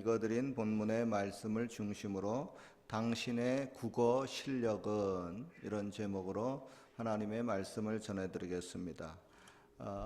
읽어드린 본문의 말씀을 중심으로 당신의 국어 실력은, 이런 제목으로 하나님의 말씀을 전해드리겠습니다.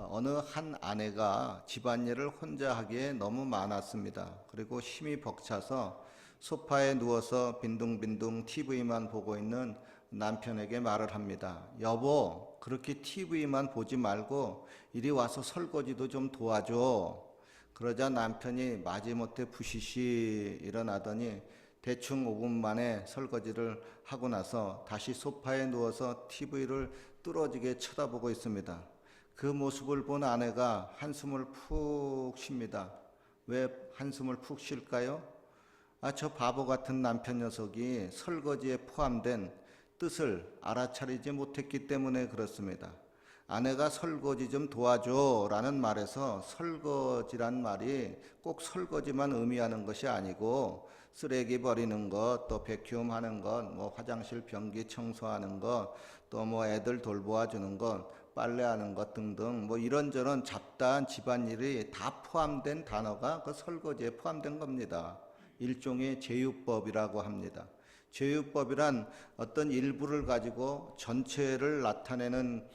어느 한 아내가 집안일을 혼자 하기에 너무 많았습니다. 그리고 힘이 벅차서 소파에 누워서 빈둥빈둥 TV만 보고 있는 남편에게 말을 합니다. 여보, 그렇게 TV만 보지 말고 이리 와서 설거지도 좀 도와줘. 그러자 남편이 마지못해 부시시 일어나더니 대충 5분 만에 설거지를 하고 나서 다시 소파에 누워서 TV를 뚫어지게 쳐다보고 있습니다. 그 모습을 본 아내가 한숨을 푹 쉽니다. 왜 한숨을 푹 쉴까요? 저 바보 같은 남편 녀석이 설거지에 포함된 뜻을 알아차리지 못했기 때문에 그렇습니다. 아내가 설거지 좀 도와줘 라는 말에서 설거지란 말이 꼭 설거지만 의미하는 것이 아니고 쓰레기 버리는 것, 또 베큐um 하는 것, 화장실 변기 청소하는 것, 또 애들 돌보아주는 것, 빨래하는 것 등등 이런저런 잡다한 집안일이 다 포함된 단어가 그 설거지에 포함된 겁니다. 일종의 제유법이라고 합니다. 제유법이란 어떤 일부를 가지고 전체를 나타내는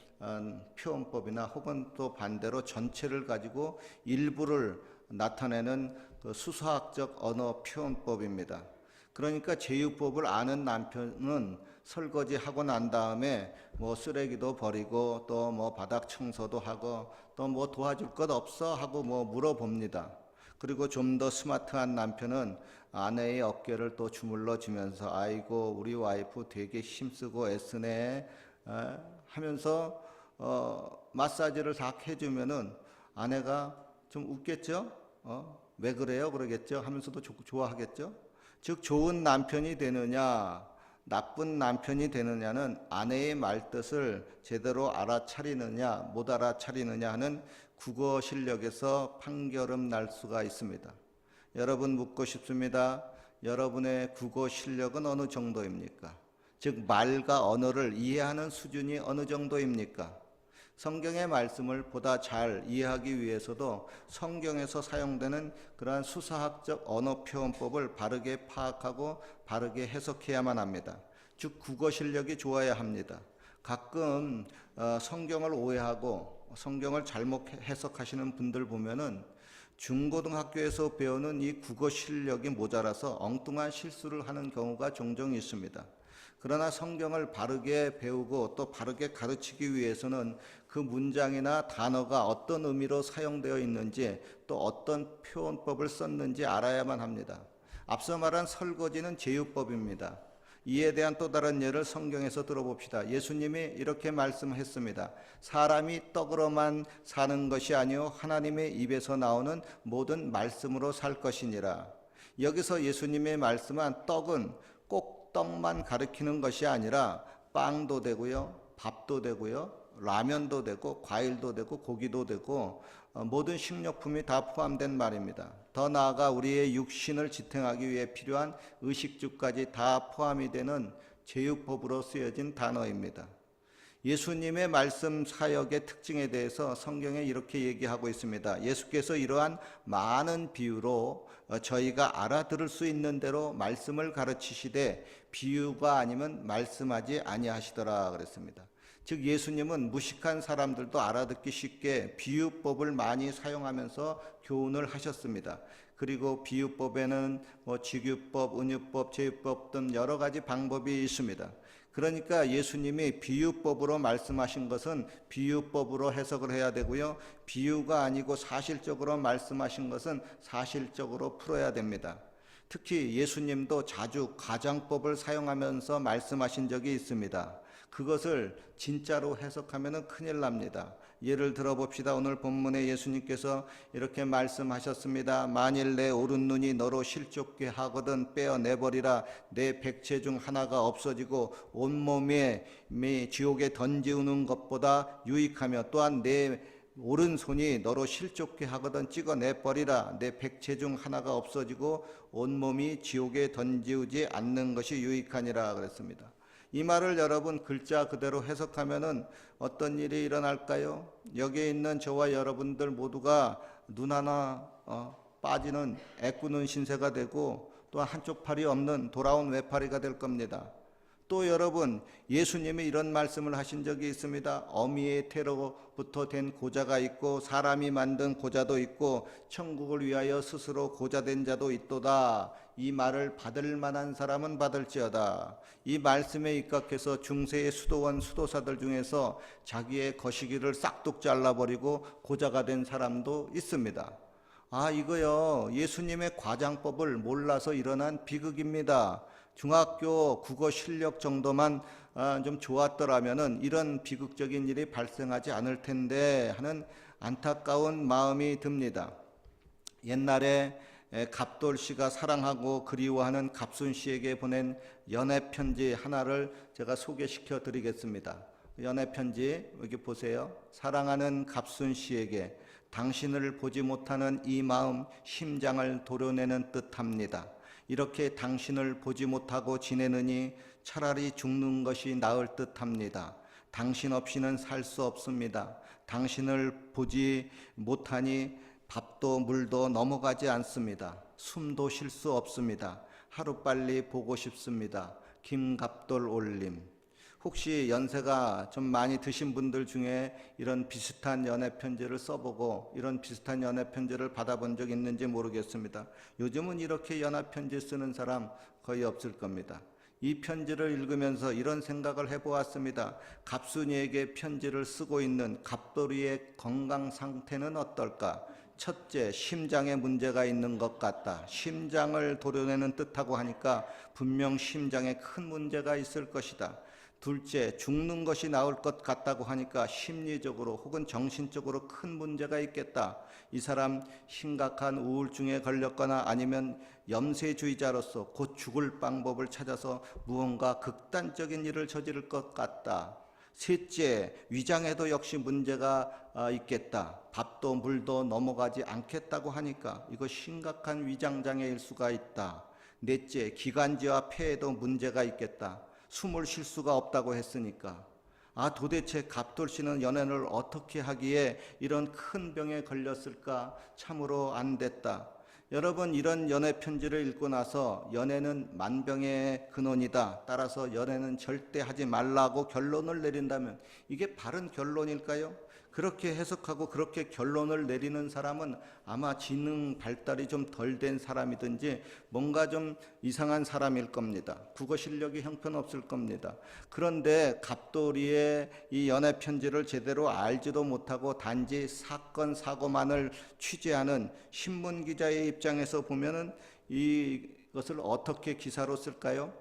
표현법이나 혹은 또 반대로 전체를 가지고 일부를 나타내는 그 수사학적 언어 표현법입니다. 그러니까 제유법을 아는 남편은 설거지 하고 난 다음에 쓰레기도 버리고 또 바닥 청소도 하고 또 도와줄 것 없어 하고 물어봅니다. 그리고 좀 더 스마트한 남편은 아내의 어깨를 또 주물러 주면서 아이고 우리 와이프 되게 힘쓰고 애쓰네 하면서 마사지를 다 해주면은 아내가 좀 웃겠죠? 왜 그래요? 그러겠죠? 하면서도 좋아하겠죠? 즉 좋은 남편이 되느냐 나쁜 남편이 되느냐는 아내의 말뜻을 제대로 알아차리느냐 못 알아차리느냐 하는 국어 실력에서 판결음 날 수가 있습니다. 여러분 묻고 싶습니다. 여러분의 국어 실력은 어느 정도입니까? 즉 말과 언어를 이해하는 수준이 어느 정도입니까? 성경의 말씀을 보다 잘 이해하기 위해서도 성경에서 사용되는 그러한 수사학적 언어 표현법을 바르게 파악하고 바르게 해석해야만 합니다. 즉 국어 실력이 좋아야 합니다. 가끔 성경을 오해하고 성경을 잘못 해석하시는 분들 보면은 중고등학교에서 배우는 이 국어 실력이 모자라서 엉뚱한 실수를 하는 경우가 종종 있습니다. 그러나 성경을 바르게 배우고 또 바르게 가르치기 위해서는 그 문장이나 단어가 어떤 의미로 사용되어 있는지 또 어떤 표현법을 썼는지 알아야만 합니다. 앞서 말한 설거지는 제유법입니다. 이에 대한 또 다른 예를 성경에서 들어봅시다. 예수님이 이렇게 말씀했습니다. 사람이 떡으로만 사는 것이 아니요 하나님의 입에서 나오는 모든 말씀으로 살 것이니라. 여기서 예수님의 말씀한 떡은 꼭 떡만 가리키는 것이 아니라 빵도 되고요, 밥도 되고요, 라면도 되고 과일도 되고 고기도 되고 모든 식료품이 다 포함된 말입니다. 더 나아가 우리의 육신을 지탱하기 위해 필요한 의식주까지 다 포함이 되는 제유법으로 쓰여진 단어입니다. 예수님의 말씀 사역의 특징에 대해서 성경에 이렇게 얘기하고 있습니다. 예수께서 이러한 많은 비유로 저희가 알아들을 수 있는 대로 말씀을 가르치시되 비유가 아니면 말씀하지 아니하시더라 그랬습니다. 즉 예수님은 무식한 사람들도 알아듣기 쉽게 비유법을 많이 사용하면서 교훈을 하셨습니다. 그리고 비유법에는 직유법, 은유법, 제유법 등 여러 가지 방법이 있습니다. 그러니까 예수님이 비유법으로 말씀하신 것은 비유법으로 해석을 해야 되고요. 비유가 아니고 사실적으로 말씀하신 것은 사실적으로 풀어야 됩니다. 특히 예수님도 자주 가정법을 사용하면서 말씀하신 적이 있습니다. 그것을 진짜로 해석하면 큰일 납니다. 예를 들어봅시다. 오늘 본문에 예수님께서 이렇게 말씀하셨습니다. 만일 내 오른눈이 너로 실족게 하거든 빼어내버리라. 내 백체 중 하나가 없어지고 온몸에 지옥에 던지우는 것보다 유익하며 또한 내 오른손이 너로 실족게 하거든 찍어내버리라. 내 백체 중 하나가 없어지고 온몸이 지옥에 던지우지 않는 것이 유익하니라 그랬습니다. 이 말을 여러분 글자 그대로 해석하면은 어떤 일이 일어날까요? 여기에 있는 저와 여러분들 모두가 눈 하나 빠지는 애꾸는 신세가 되고 또 한쪽 팔이 없는 돌아온 외팔이가 될 겁니다. 또 여러분, 예수님이 이런 말씀을 하신 적이 있습니다. 어미의 태로부터 된 고자가 있고 사람이 만든 고자도 있고 천국을 위하여 스스로 고자된 자도 있도다. 이 말을 받을 만한 사람은 받을지어다. 이 말씀에 입각해서 중세의 수도원 수도사들 중에서 자기의 거시기를 싹둑 잘라버리고 고자가 된 사람도 있습니다. 이거요, 예수님의 과장법을 몰라서 일어난 비극입니다. 중학교 국어 실력 정도만 좀 좋았더라면은 이런 비극적인 일이 발생하지 않을 텐데 하는 안타까운 마음이 듭니다. 옛날에 갑돌 씨가 사랑하고 그리워하는 갑순 씨에게 보낸 연애 편지 하나를 제가 소개시켜 드리겠습니다. 연애 편지 여기 보세요. 사랑하는 갑순 씨에게 당신을 보지 못하는 이 마음 심장을 도려내는 듯합니다. 이렇게 당신을 보지 못하고 지내느니 차라리 죽는 것이 나을 듯합니다. 당신 없이는 살 수 없습니다. 당신을 보지 못하니 밥도 물도 넘어가지 않습니다. 숨도 쉴 수 없습니다. 하루빨리 보고 싶습니다. 김갑돌 올림. 혹시 연세가 좀 많이 드신 분들 중에 이런 비슷한 연애 편지를 써보고 이런 비슷한 연애 편지를 받아본 적 있는지 모르겠습니다. 요즘은 이렇게 연애 편지 쓰는 사람 거의 없을 겁니다. 이 편지를 읽으면서 이런 생각을 해보았습니다. 갑순이에게 편지를 쓰고 있는 갑돌이의 건강 상태는 어떨까? 첫째, 심장에 문제가 있는 것 같다. 심장을 도려내는 뜻하고 하니까 분명 심장에 큰 문제가 있을 것이다. 둘째, 죽는 것이 나을 것 같다고 하니까 심리적으로 혹은 정신적으로 큰 문제가 있겠다. 이 사람 심각한 우울증에 걸렸거나 아니면 염세주의자로서 곧 죽을 방법을 찾아서 무언가 극단적인 일을 저지를 것 같다. 셋째, 위장에도 역시 문제가 있겠다. 밥도 물도 넘어가지 않겠다고 하니까 이거 심각한 위장장애일 수가 있다. 넷째, 기관지와 폐에도 문제가 있겠다. 숨을 쉴 수가 없다고 했으니까. 도대체 갑돌 씨는 연애를 어떻게 하기에 이런 큰 병에 걸렸을까? 참으로 안 됐다. 여러분, 이런 연애 편지를 읽고 나서 연애는 만병의 근원이다. 따라서 연애는 절대 하지 말라고 결론을 내린다면 이게 바른 결론일까요? 그렇게 해석하고 그렇게 결론을 내리는 사람은 아마 지능 발달이 좀 덜 된 사람이든지 뭔가 좀 이상한 사람일 겁니다. 국어 실력이 형편없을 겁니다. 그런데 갑돌이의 이 연애 편지를 제대로 알지도 못하고 단지 사건 사고만을 취재하는 신문 기자의 입장에서 보면은 이것을 어떻게 기사로 쓸까요?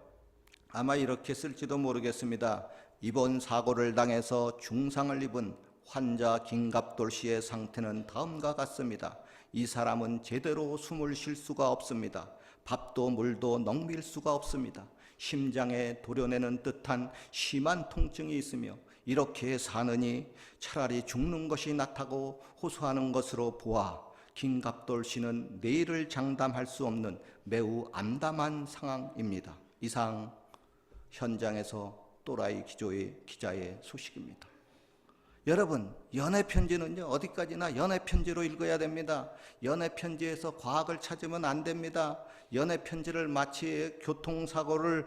아마 이렇게 쓸지도 모르겠습니다. 이번 사고를 당해서 중상을 입은 환자 김갑돌 씨의 상태는 다음과 같습니다. 이 사람은 제대로 숨을 쉴 수가 없습니다. 밥도 물도 넘길 수가 없습니다. 심장에 도려내는 듯한 심한 통증이 있으며 이렇게 사느니 차라리 죽는 것이 낫다고 호소하는 것으로 보아 김갑돌 씨는 내일을 장담할 수 없는 매우 암담한 상황입니다. 이상 현장에서 또라이 기자의 소식입니다. 여러분, 연애 편지는요, 어디까지나 연애 편지로 읽어야 됩니다. 연애 편지에서 과학을 찾으면 안 됩니다. 연애 편지를 마치 교통사고를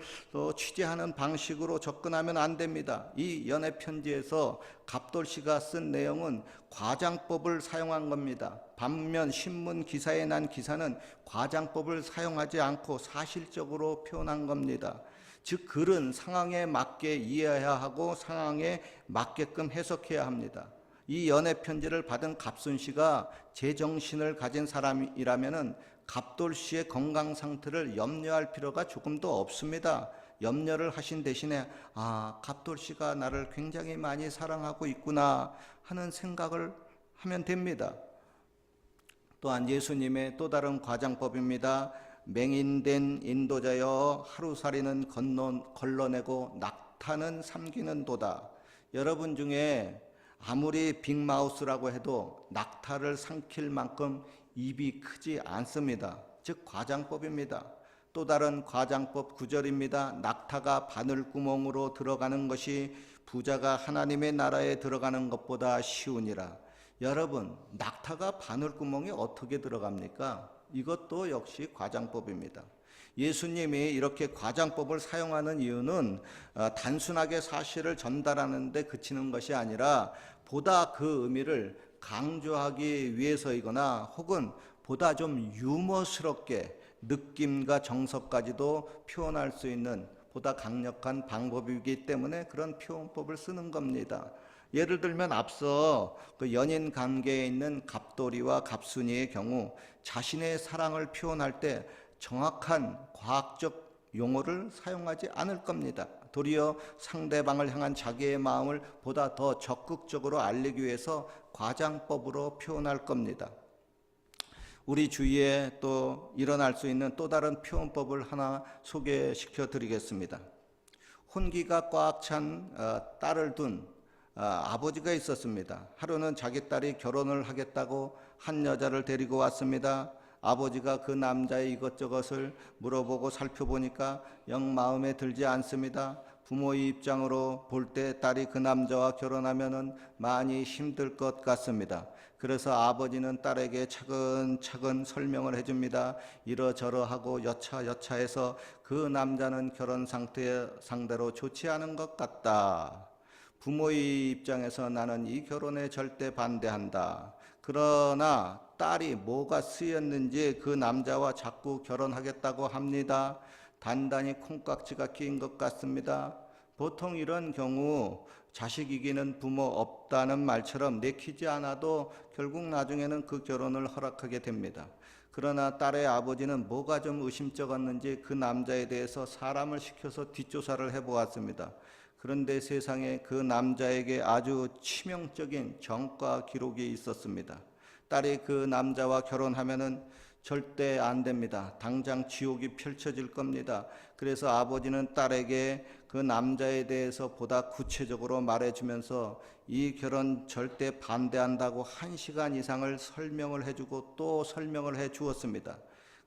취재하는 방식으로 접근하면 안 됩니다. 이 연애 편지에서 갑돌 씨가 쓴 내용은 과장법을 사용한 겁니다. 반면 신문 기사에 난 기사는 과장법을 사용하지 않고 사실적으로 표현한 겁니다. 즉 글은 상황에 맞게 이해해야 하고 상황에 맞게끔 해석해야 합니다. 이 연애 편지를 받은 갑순 씨가 제정신을 가진 사람이라면은 갑돌 씨의 건강 상태를 염려할 필요가 조금도 없습니다. 염려를 하신 대신에 갑돌 씨가 나를 굉장히 많이 사랑하고 있구나 하는 생각을 하면 됩니다. 또한 예수님의 또 다른 과장법입니다. 맹인된 인도자여 하루살이는 걸러내고 낙타는 삼키는도다. 여러분 중에 아무리 빅마우스라고 해도 낙타를 삼킬 만큼 입이 크지 않습니다. 즉 과장법입니다. 또 다른 과장법 9절입니다. 낙타가 바늘구멍으로 들어가는 것이 부자가 하나님의 나라에 들어가는 것보다 쉬우니라. 여러분, 낙타가 바늘구멍에 어떻게 들어갑니까? 이것도 역시 과장법입니다. 예수님이 이렇게 과장법을 사용하는 이유는 단순하게 사실을 전달하는 데 그치는 것이 아니라 보다 그 의미를 강조하기 위해서이거나 혹은 보다 좀 유머스럽게 느낌과 정서까지도 표현할 수 있는 보다 강력한 방법이기 때문에 그런 표현법을 쓰는 겁니다. 예를 들면 앞서 그 연인 관계에 있는 갑돌이와 갑순이의 경우 자신의 사랑을 표현할 때 정확한 과학적 용어를 사용하지 않을 겁니다. 도리어 상대방을 향한 자기의 마음을 보다 더 적극적으로 알리기 위해서 과장법으로 표현할 겁니다. 우리 주위에 또 일어날 수 있는 또 다른 표현법을 하나 소개시켜 드리겠습니다. 혼기가 꽉 찬 딸을 둔 아버지가 있었습니다. 하루는 자기 딸이 결혼을 하겠다고 한 여자를 데리고 왔습니다. 아버지가 그 남자의 이것저것을 물어보고 살펴보니까 영 마음에 들지 않습니다. 부모의 입장으로 볼 때 딸이 그 남자와 결혼하면은 많이 힘들 것 같습니다. 그래서 아버지는 딸에게 차근차근 설명을 해줍니다. 이러저러하고 여차여차해서 그 남자는 결혼 상대로 좋지 않은 것 같다. 부모의 입장에서 나는 이 결혼에 절대 반대한다. 그러나 딸이 뭐가 쓰였는지 그 남자와 자꾸 결혼하겠다고 합니다. 단단히 콩깍지가 낀 것 같습니다. 보통 이런 경우 자식 이기는 부모 없다는 말처럼 내키지 않아도 결국 나중에는 그 결혼을 허락하게 됩니다. 그러나 딸의 아버지는 뭐가 좀 의심쩍었는지 그 남자에 대해서 사람을 시켜서 뒷조사를 해보았습니다. 그런데 세상에 그 남자에게 아주 치명적인 전과 기록이 있었습니다. 딸이 그 남자와 결혼하면은 절대 안 됩니다. 당장 지옥이 펼쳐질 겁니다. 그래서 아버지는 딸에게 그 남자에 대해서 보다 구체적으로 말해주면서 이 결혼 절대 반대한다고 1시간 이상을 설명을 해주고 또 설명을 해 주었습니다.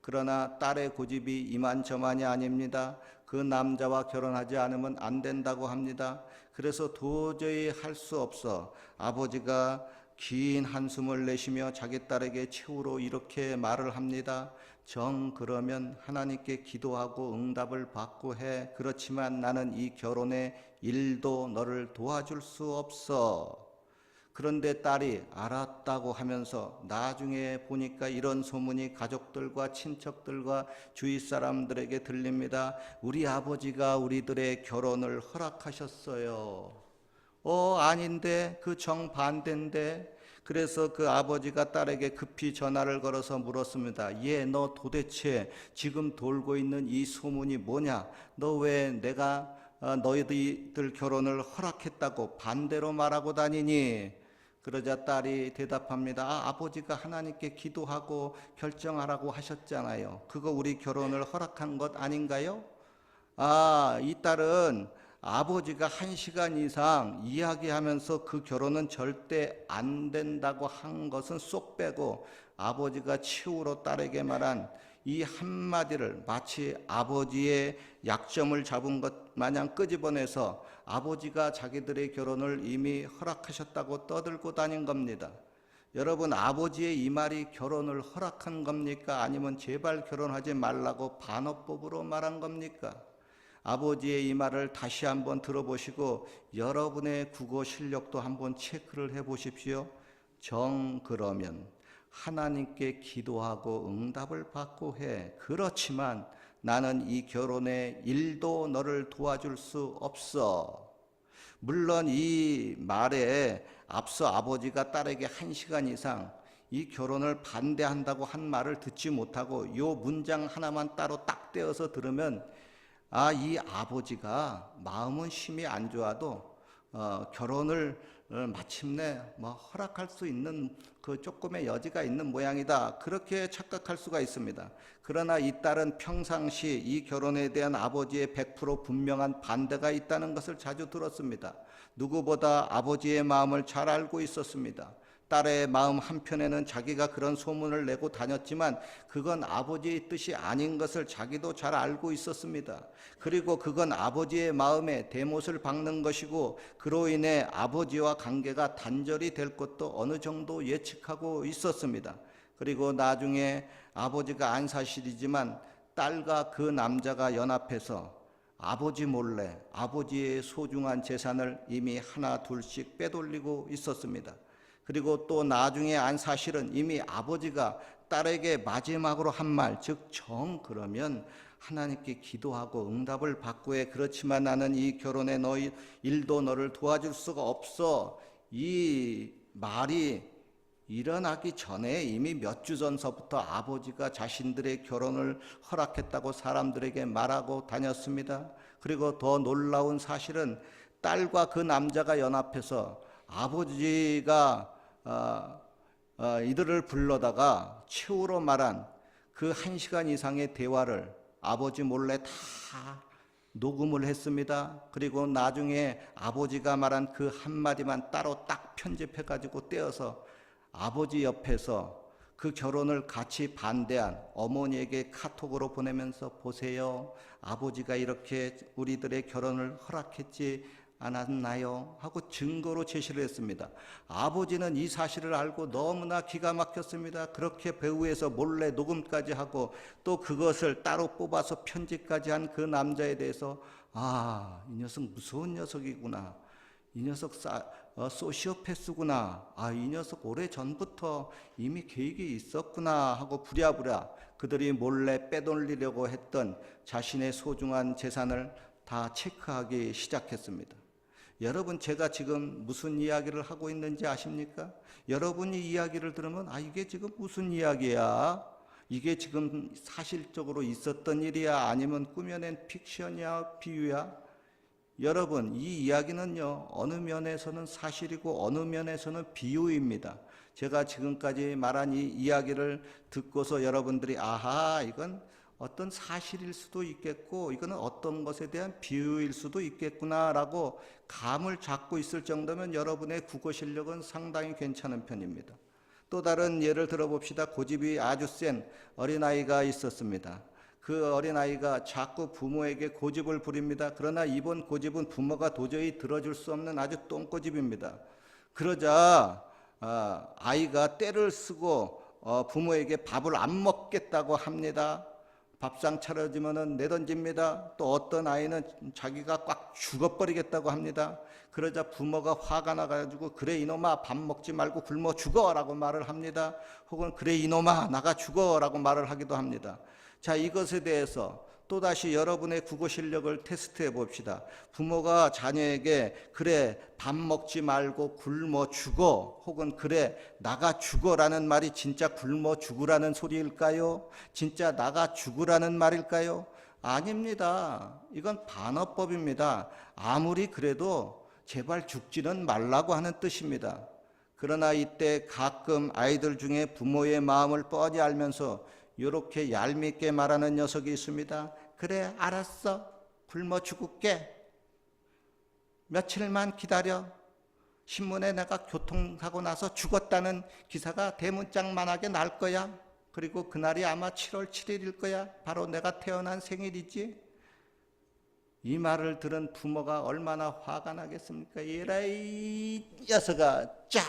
그러나 딸의 고집이 이만저만이 아닙니다. 그 남자와 결혼하지 않으면 안 된다고 합니다. 그래서 도저히 할 수 없어 아버지가 긴 한숨을 내쉬며 자기 딸에게 최후로 이렇게 말을 합니다. 정 그러면 하나님께 기도하고 응답을 받고 해. 그렇지만 나는 이 결혼에 일도 너를 도와줄 수 없어. 그런데 딸이 알았다고 하면서 나중에 보니까 이런 소문이 가족들과 친척들과 주위 사람들에게 들립니다. 우리 아버지가 우리들의 결혼을 허락하셨어요. 아닌데 그 정반대인데. 그래서 그 아버지가 딸에게 급히 전화를 걸어서 물었습니다. 얘 너 도대체 지금 돌고 있는 이 소문이 뭐냐? 너 왜 내가 너희들 결혼을 허락했다고 반대로 말하고 다니니? 그러자 딸이 대답합니다. 아버지가 하나님께 기도하고 결정하라고 하셨잖아요. 그거 우리 결혼을 허락한 것 아닌가요? 이 딸은 아버지가 1시간 이상 이야기하면서 그 결혼은 절대 안 된다고 한 것은 쏙 빼고 아버지가 최후로 딸에게 말한 이 한마디를 마치 아버지의 약점을 잡은 것 마냥 끄집어내서 아버지가 자기들의 결혼을 이미 허락하셨다고 떠들고 다닌 겁니다. 여러분, 아버지의 이 말이 결혼을 허락한 겁니까? 아니면 제발 결혼하지 말라고 반어법으로 말한 겁니까? 아버지의 이 말을 다시 한번 들어보시고 여러분의 국어 실력도 한번 체크를 해보십시오. 정 그러면 하나님께 기도하고 응답을 받고 해. 그렇지만 나는 이 결혼에 일도 너를 도와줄 수 없어. 물론 이 말에 앞서 아버지가 딸에게 1시간 이상 이 결혼을 반대한다고 한 말을 듣지 못하고 이 문장 하나만 따로 딱 떼어서 들으면 이 아버지가 마음은 심히 안 좋아도 결혼을 마침내 허락할 수 있는 그 조금의 여지가 있는 모양이다. 그렇게 착각할 수가 있습니다. 그러나 이 딸은 평상시 이 결혼에 대한 아버지의 100% 분명한 반대가 있다는 것을 자주 들었습니다. 누구보다 아버지의 마음을 잘 알고 있었습니다. 딸의 마음 한편에는 자기가 그런 소문을 내고 다녔지만 그건 아버지의 뜻이 아닌 것을 자기도 잘 알고 있었습니다. 그리고 그건 아버지의 마음에 대못을 박는 것이고 그로 인해 아버지와 관계가 단절이 될 것도 어느 정도 예측하고 있었습니다. 그리고 나중에 아버지가 안 사실이지만 딸과 그 남자가 연합해서 아버지 몰래 아버지의 소중한 재산을 이미 하나 둘씩 빼돌리고 있었습니다. 그리고 또 나중에 안 사실은 이미 아버지가 딸에게 마지막으로 한 말, 즉 그러면 하나님께 기도하고 응답을 받고 해. 그렇지만 나는 이 결혼에 너희 일도 너를 도와줄 수가 없어. 이 말이 일어나기 전에 이미 몇 주 전서부터 아버지가 자신들의 결혼을 허락했다고 사람들에게 말하고 다녔습니다. 그리고 더 놀라운 사실은 딸과 그 남자가 연합해서 아버지가 이들을 불러다가 최후로 말한 그 1시간 이상의 대화를 아버지 몰래 다 녹음을 했습니다. 그리고 나중에 아버지가 말한 그 한마디만 따로 딱 편집해가지고 떼어서 아버지 옆에서 그 결혼을 같이 반대한 어머니에게 카톡으로 보내면서 보세요. 아버지가 이렇게 우리들의 결혼을 허락했지 않았나요? 하고 증거로 제시를 했습니다. 아버지는 이 사실을 알고 너무나 기가 막혔습니다. 그렇게 배후에서 몰래 녹음까지 하고 또 그것을 따로 뽑아서 편집까지 한 그 남자에 대해서 이 녀석 무서운 녀석이구나. 이 녀석 소시오패스구나. 이 녀석 오래전부터 이미 계획이 있었구나 하고 부랴부랴 그들이 몰래 빼돌리려고 했던 자신의 소중한 재산을 다 체크하기 시작했습니다. 여러분, 제가 지금 무슨 이야기를 하고 있는지 아십니까? 여러분이 이야기를 들으면 이게 지금 무슨 이야기야? 이게 지금 사실적으로 있었던 일이야? 아니면 꾸며낸 픽션이야? 비유야? 여러분, 이 이야기는요, 어느 면에서는 사실이고 어느 면에서는 비유입니다. 제가 지금까지 말한 이 이야기를 듣고서 여러분들이 이건 어떤 사실일 수도 있겠고 이거는 어떤 것에 대한 비유일 수도 있겠구나라고 감을 잡고 있을 정도면 여러분의 국어 실력은 상당히 괜찮은 편입니다. 또 다른 예를 들어봅시다. 고집이 아주 센 어린아이가 있었습니다. 그 어린아이가 자꾸 부모에게 고집을 부립니다. 그러나 이번 고집은 부모가 도저히 들어줄 수 없는 아주 똥고집입니다. 그러자 아이가 떼를 쓰고 부모에게 밥을 안 먹겠다고 합니다. 밥상 차려지면은 내던집니다. 또 어떤 아이는 자기가 꽉 죽어버리겠다고 합니다. 그러자 부모가 화가 나가지고 그래 이놈아 밥 먹지 말고 굶어 죽어라고 말을 합니다. 혹은 그래 이놈아 나가 죽어라고 말을 하기도 합니다. 자, 이것에 대해서 또다시 여러분의 국어 실력을 테스트해 봅시다. 부모가 자녀에게 그래 밥 먹지 말고 굶어 죽어 혹은 그래 나가 죽어라는 말이 진짜 굶어 죽으라는 소리일까요? 진짜 나가 죽으라는 말일까요? 아닙니다. 이건 반어법입니다. 아무리 그래도 제발 죽지는 말라고 하는 뜻입니다. 그러나 이때 가끔 아이들 중에 부모의 마음을 뻔히 알면서 이렇게 얄밉게 말하는 녀석이 있습니다. 그래 알았어. 굶어 죽을게. 며칠만 기다려. 신문에 내가 교통사고 나서 죽었다는 기사가 대문짝만하게 날 거야. 그리고 그날이 아마 7월 7일일 거야. 바로 내가 태어난 생일이지. 이 말을 들은 부모가 얼마나 화가 나겠습니까? 에라이 녀석아 쫙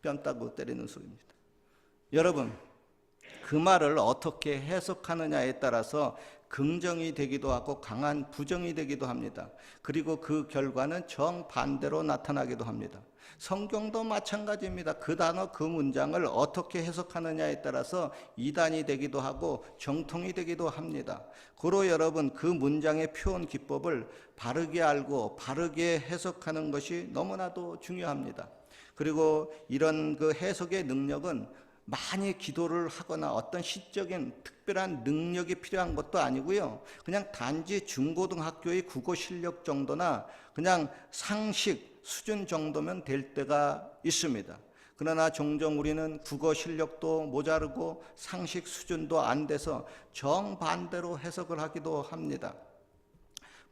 뺨 따고 때리는 소리입니다. 여러분, 그 말을 어떻게 해석하느냐에 따라서 긍정이 되기도 하고 강한 부정이 되기도 합니다. 그리고 그 결과는 정반대로 나타나기도 합니다. 성경도 마찬가지입니다. 그 단어, 그 문장을 어떻게 해석하느냐에 따라서 이단이 되기도 하고 정통이 되기도 합니다. 고로 여러분, 그 문장의 표현 기법을 바르게 알고 바르게 해석하는 것이 너무나도 중요합니다. 그리고 이런 그 해석의 능력은 많이 기도를 하거나 어떤 시적인 특별한 능력이 필요한 것도 아니고요. 그냥 단지 중고등학교의 국어 실력 정도나 그냥 상식 수준 정도면 될 때가 있습니다. 그러나 종종 우리는 국어 실력도 모자르고 상식 수준도 안 돼서 정반대로 해석을 하기도 합니다.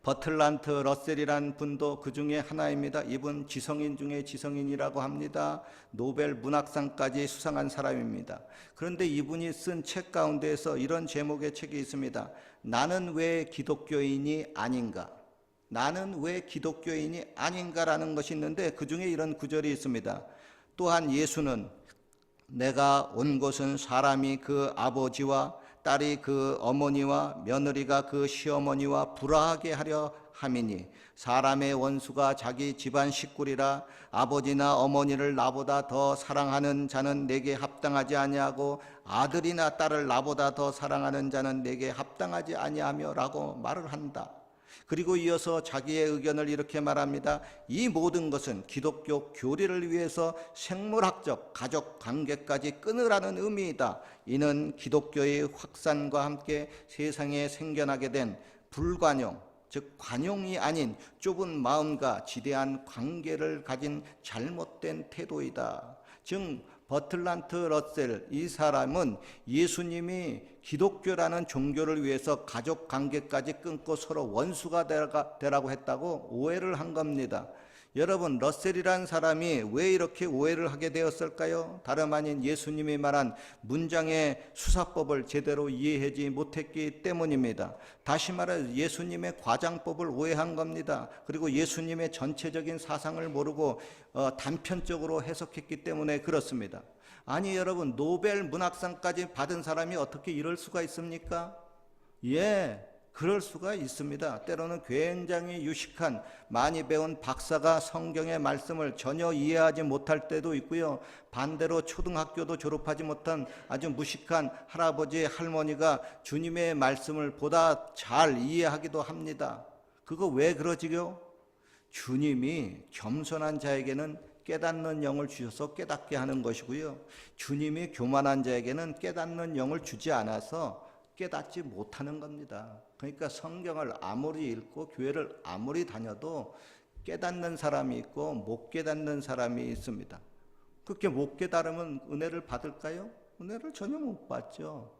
버틀란트 러셀이라는 분도 그 중에 하나입니다. 이분 지성인 중에 지성인이라고 합니다. 노벨 문학상까지 수상한 사람입니다. 그런데 이분이 쓴 책 가운데에서 이런 제목의 책이 있습니다. 나는 왜 기독교인이 아닌가? 나는 왜 기독교인이 아닌가라는 것이 있는데 그 중에 이런 구절이 있습니다. 또한 예수는 내가 온 곳은 사람이 그 아버지와 딸이 그 어머니와 며느리가 그 시어머니와 불화하게 하려 함이니 사람의 원수가 자기 집안 식구리라. 아버지나 어머니를 나보다 더 사랑하는 자는 내게 합당하지 아니하고 아들이나 딸을 나보다 더 사랑하는 자는 내게 합당하지 아니하며라고 말을 한다. 그리고 이어서 자기의 의견을 이렇게 말합니다. 이 모든 것은 기독교 교리를 위해서 생물학적 가족 관계까지 끊으라는 의미이다. 이는 기독교의 확산과 함께 세상에 생겨나게 된 불관용, 즉 관용이 아닌 좁은 마음과 지대한 관계를 가진 잘못된 태도이다. 즉 버틀란트 러셀, 이 사람은 예수님이 기독교라는 종교를 위해서 가족 관계까지 끊고 서로 원수가 되라고 했다고 오해를 한 겁니다. 여러분, 러셀이라는 사람이 왜 이렇게 오해를 하게 되었을까요? 다름 아닌 예수님이 말한 문장의 수사법을 제대로 이해하지 못했기 때문입니다. 다시 말해 예수님의 과장법을 오해한 겁니다. 그리고 예수님의 전체적인 사상을 모르고 단편적으로 해석했기 때문에 그렇습니다. 아니 여러분, 노벨 문학상까지 받은 사람이 어떻게 이럴 수가 있습니까? 그럴 수가 있습니다. 때로는 굉장히 유식한, 많이 배운 박사가 성경의 말씀을 전혀 이해하지 못할 때도 있고요. 반대로 초등학교도 졸업하지 못한 아주 무식한 할아버지, 할머니가 주님의 말씀을 보다 잘 이해하기도 합니다. 그거 왜 그러지요? 주님이 겸손한 자에게는 깨닫는 영을 주셔서 깨닫게 하는 것이고요. 주님이 교만한 자에게는 깨닫는 영을 주지 않아서 깨닫지 못하는 겁니다. 그러니까 성경을 아무리 읽고 교회를 아무리 다녀도 깨닫는 사람이 있고 못 깨닫는 사람이 있습니다. 그렇게 못 깨달으면 은혜를 받을까요? 은혜를 전혀 못 받죠.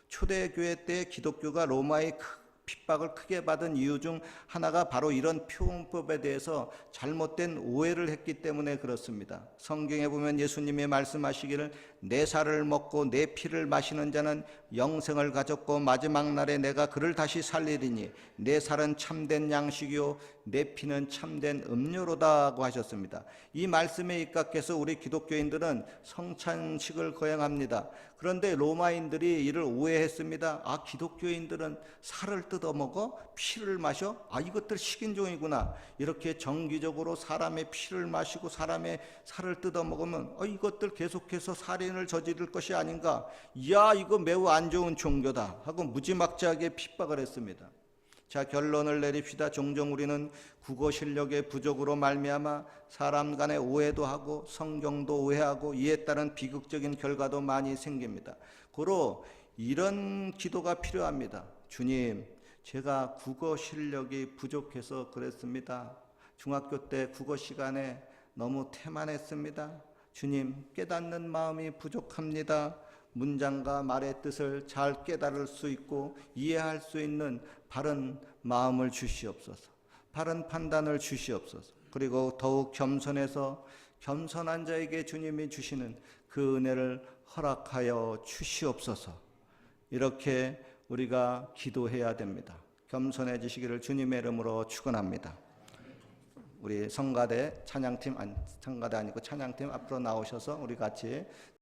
초대교회 때 기독교가 로마의 핍박을 크게 받은 이유 중 하나가 바로 이런 표현법에 대해서 잘못된 오해를 했기 때문에 그렇습니다. 성경에 보면 예수님이 말씀하시기를 내 살을 먹고 내 피를 마시는 자는 영생을 가졌고 마지막 날에 내가 그를 다시 살리리니 내 살은 참된 양식이요 내 피는 참된 음료로다고 하셨습니다. 이 말씀에 입각해서 우리 기독교인들은 성찬식을 거행합니다. 그런데 로마인들이 이를 오해했습니다. 기독교인들은 살을 뜯어먹어 피를 마셔? 이것들 식인종이구나. 이렇게 정기적으로 사람의 피를 마시고 사람의 살을 뜯어먹으면 이것들 계속해서 살인을 저지를 것이 아닌가. 이거 매우 안 좋은 종교다 하고 무지막지하게 핍박을 했습니다. 자, 결론을 내립시다. 종종 우리는 국어 실력의 부족으로 말미암아 사람 간의 오해도 하고 성경도 오해하고 이에 따른 비극적인 결과도 많이 생깁니다. 고로 이런 기도가 필요합니다. 주님, 제가 국어 실력이 부족해서 그랬습니다. 중학교 때 국어 시간에 너무 태만했습니다. 주님, 깨닫는 마음이 부족합니다. 문장과 말의 뜻을 잘 깨달을 수 있고 이해할 수 있는 바른 마음을 주시옵소서. 바른 판단을 주시옵소서. 그리고 더욱 겸손해서 겸손한 자에게 주님이 주시는 그 은혜를 허락하여 주시옵소서. 이렇게 우리가 기도해야 됩니다. 겸손해지시기를 주님의 이름으로 축원합니다. 우리 성가대 찬양팀, 성가대 아니고 찬양팀 앞으로 나오셔서 우리 같이